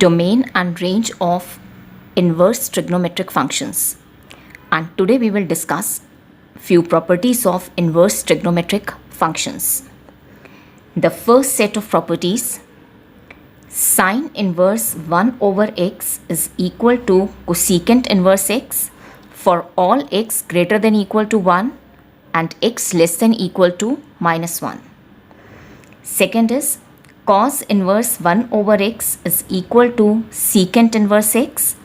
domain and range of inverse trigonometric functions. And today we will discuss few properties of inverse trigonometric functions. The first set of properties: sine inverse 1 over x is equal to cosecant inverse x for all x greater than equal to 1 and x less than equal to minus 1. Second is cos inverse 1 over x is equal to secant inverse x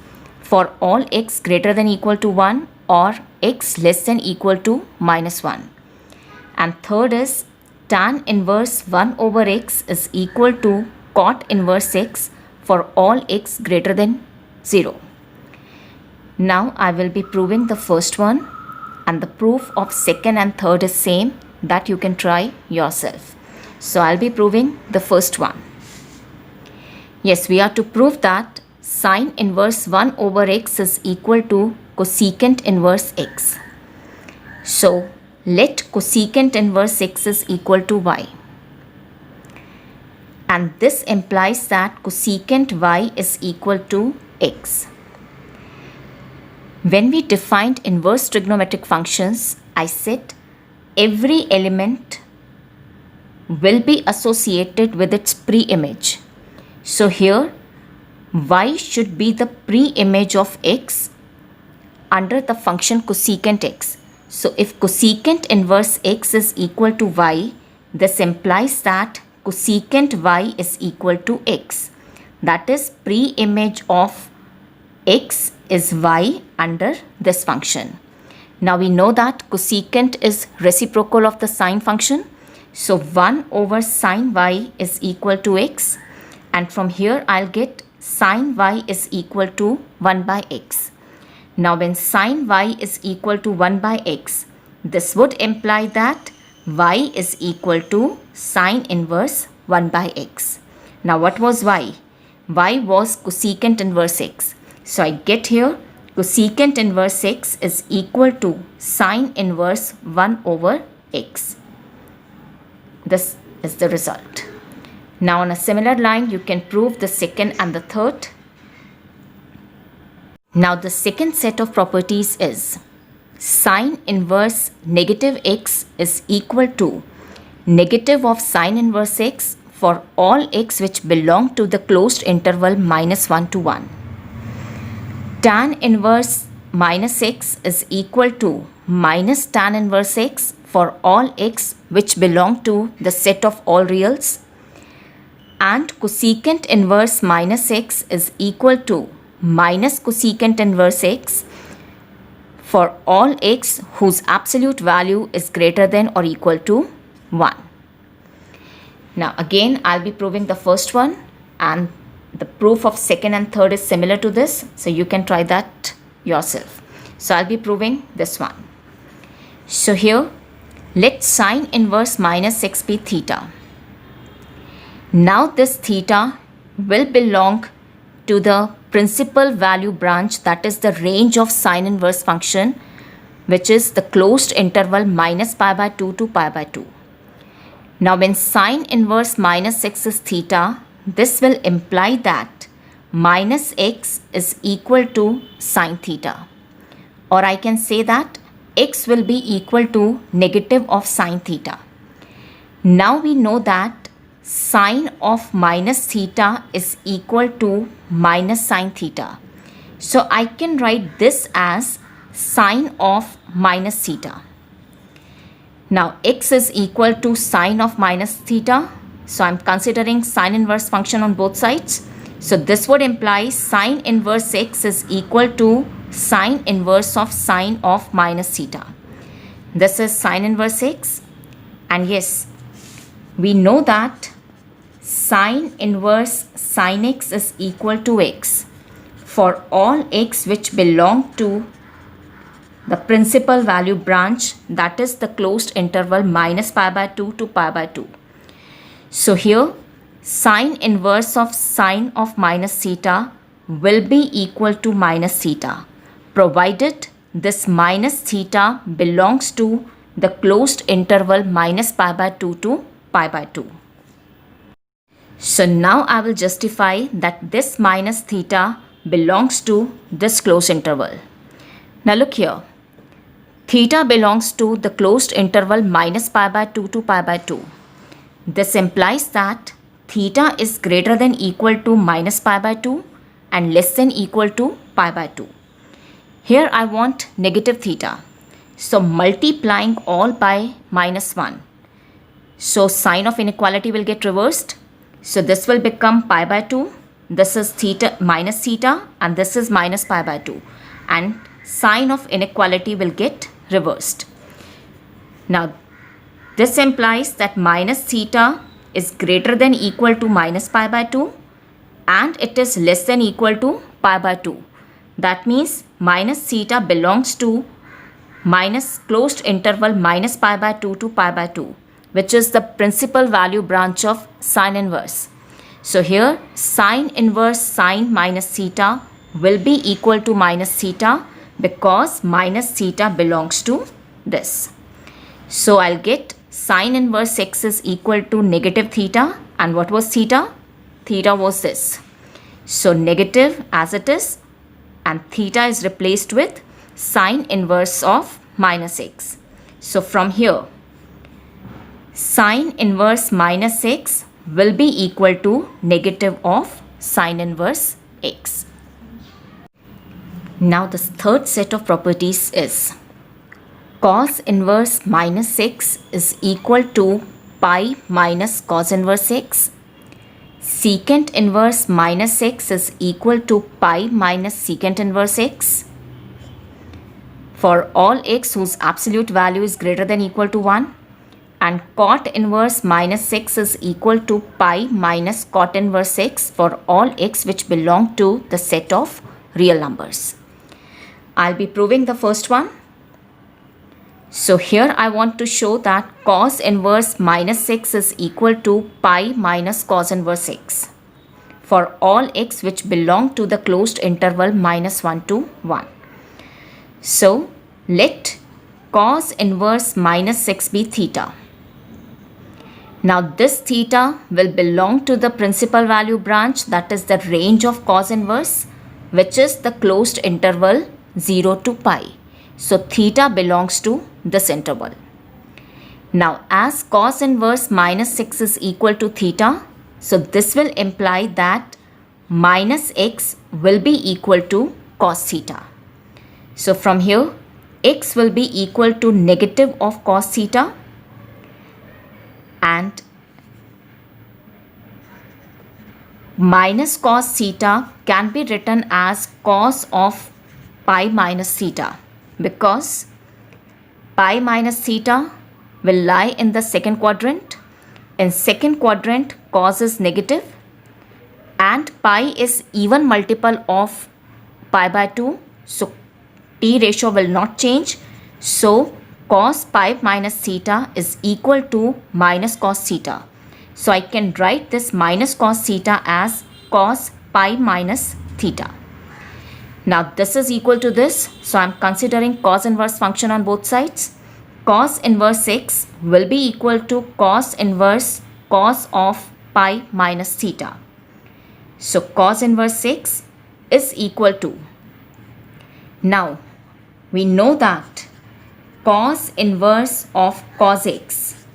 for all x greater than equal to 1 or x less than equal to minus 1. And third is tan inverse 1 over x is equal to cot inverse x for all x greater than 0. Now I will be proving the first one, and the proof of second and third is same, that you can try yourself. So I'll be proving the first one. Yes, we are to prove that sine inverse 1 over x is equal to cosecant inverse x. So let cosecant inverse x is equal to y. And this implies that cosecant y is equal to x. When we defined inverse trigonometric functions, I said every element will be associated with its pre-image. So here y should be the pre-image of x under the function cosecant x. So if cosecant inverse x is equal to y, this implies that cosecant y is equal to x. That is, pre-image of x is y under this function. Now we know that cosecant is reciprocal of the sine function. So 1 over sine y is equal to x, and from here I'll get sine y is equal to 1 by x. Now when sine y is equal to 1 by x, this would imply that y is equal to sine inverse 1 by x. Now what was y? Y was cosecant inverse x. So I get here cosecant inverse x is equal to sine inverse 1 over x. This is the result. Now on a similar line, you can prove the second and the third. Now the second set of properties is sine inverse negative x is equal to negative of sine inverse x for all x which belong to the closed interval minus 1 to 1. Tan inverse minus x is equal to minus tan inverse x for all x which belong to the set of all reals, and cosecant inverse minus x is equal to minus cosecant inverse x for all x whose absolute value is greater than or equal to 1. Now again I'll be proving the first one, and the proof of second and third is similar to this, so you can try that yourself. So I'll be proving this one. So here let sine inverse minus x be theta. Now this theta will belong to the principal value branch, that is the range of sine inverse function, which is the closed interval minus pi by 2 to pi by 2. Now when sine inverse minus x is theta, this will imply that minus x is equal to sine theta. Or I can say that x will be equal to negative of sine theta. Now we know that sine of minus theta is equal to minus sine theta. So I can write this as sine of minus theta. Now x is equal to sine of minus theta. So I'm considering sine inverse function on both sides. So this would imply sine inverse x is equal to sine inverse of sine of minus theta. This is sine inverse x, and yes, we know that sine inverse sine x is equal to x for all x which belong to the principal value branch, that is the closed interval minus pi by 2 to pi by 2. So here sine inverse of sine of minus theta will be equal to minus theta, provided this minus theta belongs to the closed interval minus pi by 2 to pi by 2. So now I will justify that this minus theta belongs to this closed interval. Now look here. Theta belongs to the closed interval minus pi by 2 to pi by 2. This implies that theta is greater than equal to minus pi by 2 and less than equal to pi by 2. Here I want negative theta. So multiplying all by minus 1. So sign of inequality will get reversed. So this will become pi by 2. This is theta minus theta and this is minus pi by 2. And sign of inequality will get reversed. Now this implies that minus theta is greater than equal to minus pi by 2 and it is less than equal to pi by 2. That means minus theta belongs to minus closed interval minus pi by 2 to pi by 2, which is the principal value branch of sine inverse. So here sine inverse sine minus theta will be equal to minus theta because minus theta belongs to this. So I'll get sine inverse x is equal to negative theta, and what was theta? Theta was this. So negative as it is, and theta is replaced with sine inverse of minus x. So from here, sine inverse minus x will be equal to negative of sine inverse x. Now the third set of properties is cos inverse minus x is equal to pi minus cos inverse x. Secant inverse minus x is equal to pi minus secant inverse x. For all x whose absolute value is greater than equal to 1. And cot inverse minus x is equal to pi minus cot inverse x for all x which belong to the set of real numbers. I'll be proving the first one. So here I want to show that cos inverse minus x is equal to pi minus cos inverse x for all x which belong to the closed interval minus 1 to 1. So let cos inverse minus x be theta. Now this theta will belong to the principal value branch, that is the range of cos inverse, which is the closed interval 0 to pi. So theta belongs to this interval. Now as cos inverse minus x is equal to theta, so this will imply that minus x will be equal to cos theta. So from here, x will be equal to negative of cos theta, and minus cos theta can be written as cos of pi minus theta, because pi minus theta will lie in the second quadrant. In second quadrant, cos is negative and pi is even multiple of pi by 2. So t ratio will not change. So cos pi minus theta is equal to minus cos theta. So I can write this minus cos theta as cos pi minus theta. Now this is equal to this. So I am considering cos inverse function on both sides. Cos inverse x will be equal to cos inverse cos of pi minus theta. So cos inverse x is equal to, now we know that cos inverse of cos x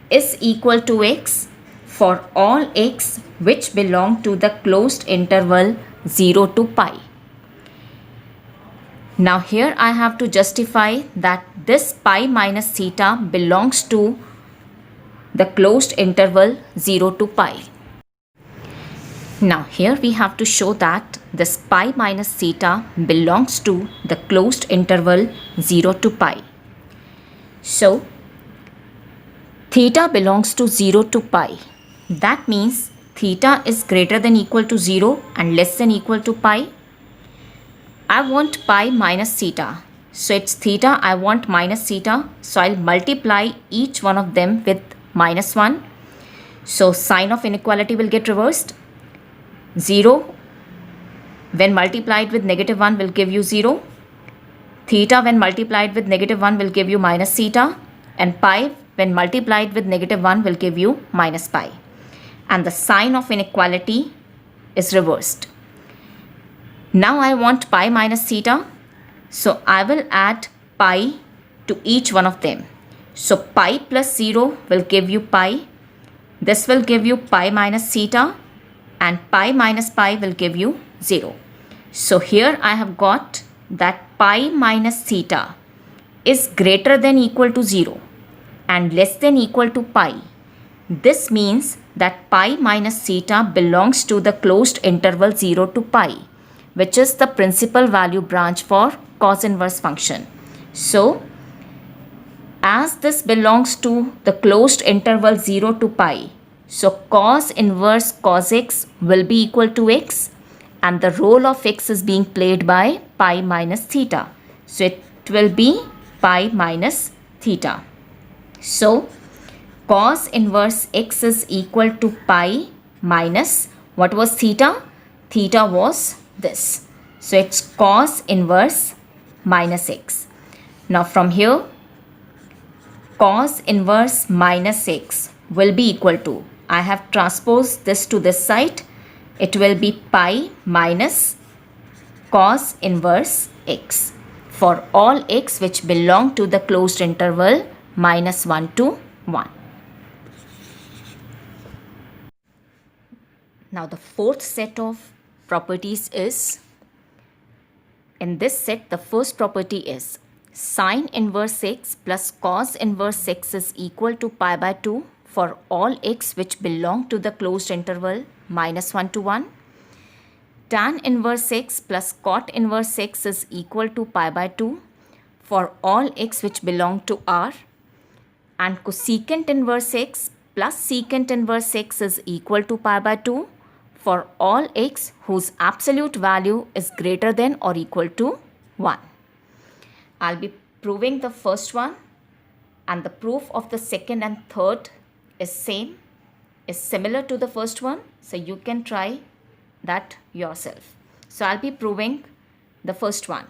is equal to x for all x which belong to the closed interval 0 to pi. Now here I have to justify that this pi minus theta belongs to the closed interval 0 to pi. Now here we have to show that this pi minus theta belongs to the closed interval 0 to pi. So theta belongs to 0 to pi. That means theta is greater than equal to 0 and less than equal to pi. I want pi minus theta. So it's theta, I want minus theta. So I'll multiply each one of them with minus 1. So sign of inequality will get reversed. 0 when multiplied with negative 1 will give you 0. Theta when multiplied with negative 1 will give you minus theta. And pi when multiplied with negative 1 will give you minus pi. and the sign of inequality is reversed. Now I want pi minus theta, so I will add pi to each one of them. So pi plus 0 will give you pi, this will give you pi minus theta, and pi minus pi will give you 0. So here I have got that pi minus theta is greater than equal to 0 and less than equal to pi. This means that pi minus theta belongs to the closed interval 0 to pi, which is the principal value branch for cos inverse function. So as this belongs to the closed interval 0 to pi, so cos inverse cos x will be equal to x, and the role of x is being played by pi minus theta. So it will be pi minus theta. So cos inverse x is equal to pi minus, what was theta? Theta was this. So it's cos inverse minus x. Now from here, cos inverse minus x will be equal to, I have transposed this to this side, it will be pi minus cos inverse x for all x which belong to the closed interval minus 1 to 1. Now the fourth set of properties is, in this set the first property is sine inverse x plus cos inverse x is equal to pi by 2 for all x which belong to the closed interval minus 1 to 1. Tan inverse x plus cot inverse x is equal to pi by 2 for all x which belong to R. And cosecant inverse x plus secant inverse x is equal to pi by 2 for all x whose absolute value is greater than or equal to 1. I'll be proving the first one, and the proof of the second and third is similar to the first one, so you can try that yourself. So I'll be proving the first one.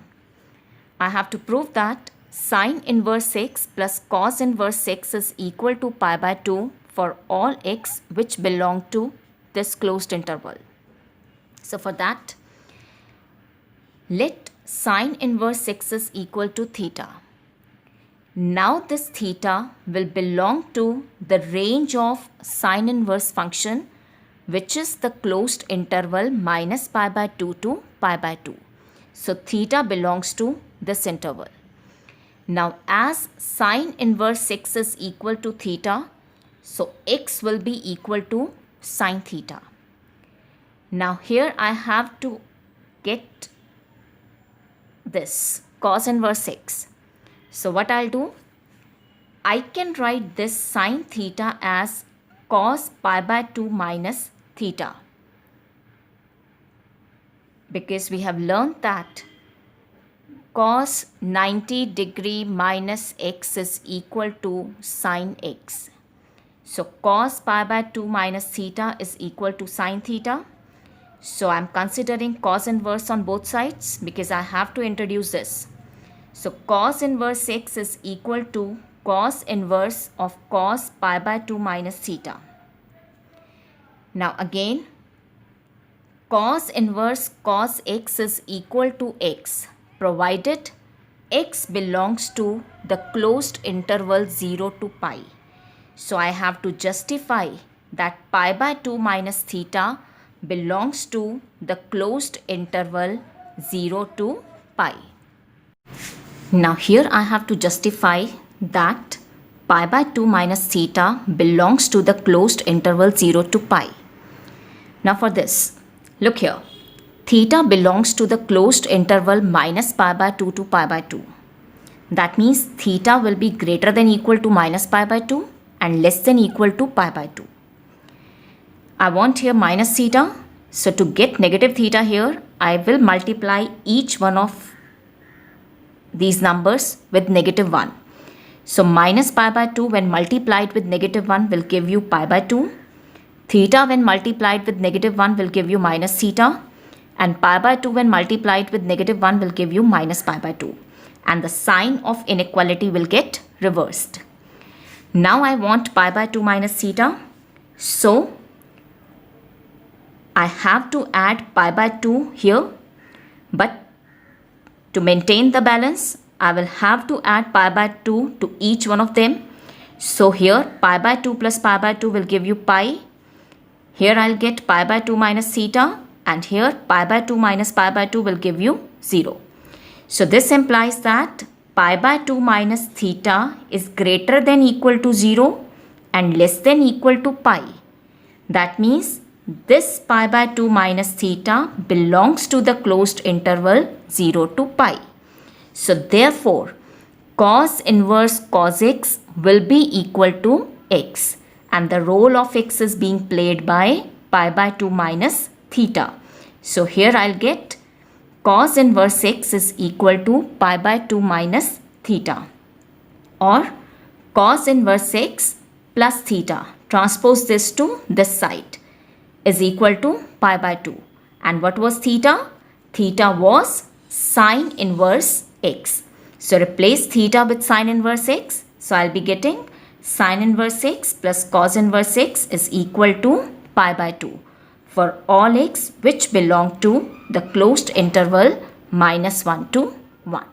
I have to prove that sine inverse x plus cos inverse x is equal to pi by 2 for all x which belong to this closed interval. So for that, let sine inverse x is equal to theta. Now this theta will belong to the range of sine inverse function, which is the closed interval minus pi by 2 to pi by 2. So theta belongs to this interval. Now as sine inverse x is equal to theta, so x will be equal to sine theta. Now here I have to get this cos inverse x. So what I'll do, I can write this sine theta as cos pi by 2 minus theta, because we have learned that cos 90 degree minus x is equal to sine x. So cos pi by 2 minus theta is equal to sine theta. So I'm considering cos inverse on both sides because I have to introduce this. So cos inverse x is equal to cos inverse of cos pi by 2 minus theta. Now again, cos inverse cos x is equal to x, provided x belongs to the closed interval 0 to pi. So I have to justify that pi by 2 minus theta belongs to the closed interval 0 to pi. Now here I have to justify that pi by 2 minus theta belongs to the closed interval 0 to pi. Now for this, look here, theta belongs to the closed interval minus pi by 2 to pi by 2. That means theta will be greater than equal to minus pi by 2 and less than equal to pi by 2. I want here minus theta. So to get negative theta here, I will multiply each one of these numbers with negative 1. So minus pi by 2 when multiplied with negative 1 will give you pi by 2. Theta when multiplied with negative 1 will give you minus theta. And pi by 2 when multiplied with negative 1 will give you minus pi by 2. And the sign of inequality will get reversed. Now I want pi by 2 minus theta. So I have to add pi by 2 here, but to maintain the balance, I will have to add pi by 2 to each one of them. So here pi by 2 plus pi by 2 will give you pi. Here I'll get pi by 2 minus theta, and here pi by 2 minus pi by 2 will give you 0. So this implies that pi by 2 minus theta is greater than equal to 0 and less than equal to pi. That means this pi by 2 minus theta belongs to the closed interval 0 to pi. So therefore, cos inverse cos x will be equal to x, and the role of x is being played by pi by 2 minus theta. So here I'll get cos inverse x is equal to pi by 2 minus theta, or cos inverse x plus theta, transpose this to this side, is equal to pi by 2. And what was theta? Theta was sine inverse x. So replace theta with sine inverse x. So I'll be getting sine inverse x plus cos inverse x is equal to pi by 2 for all x which belong to the closed interval -1 to 1.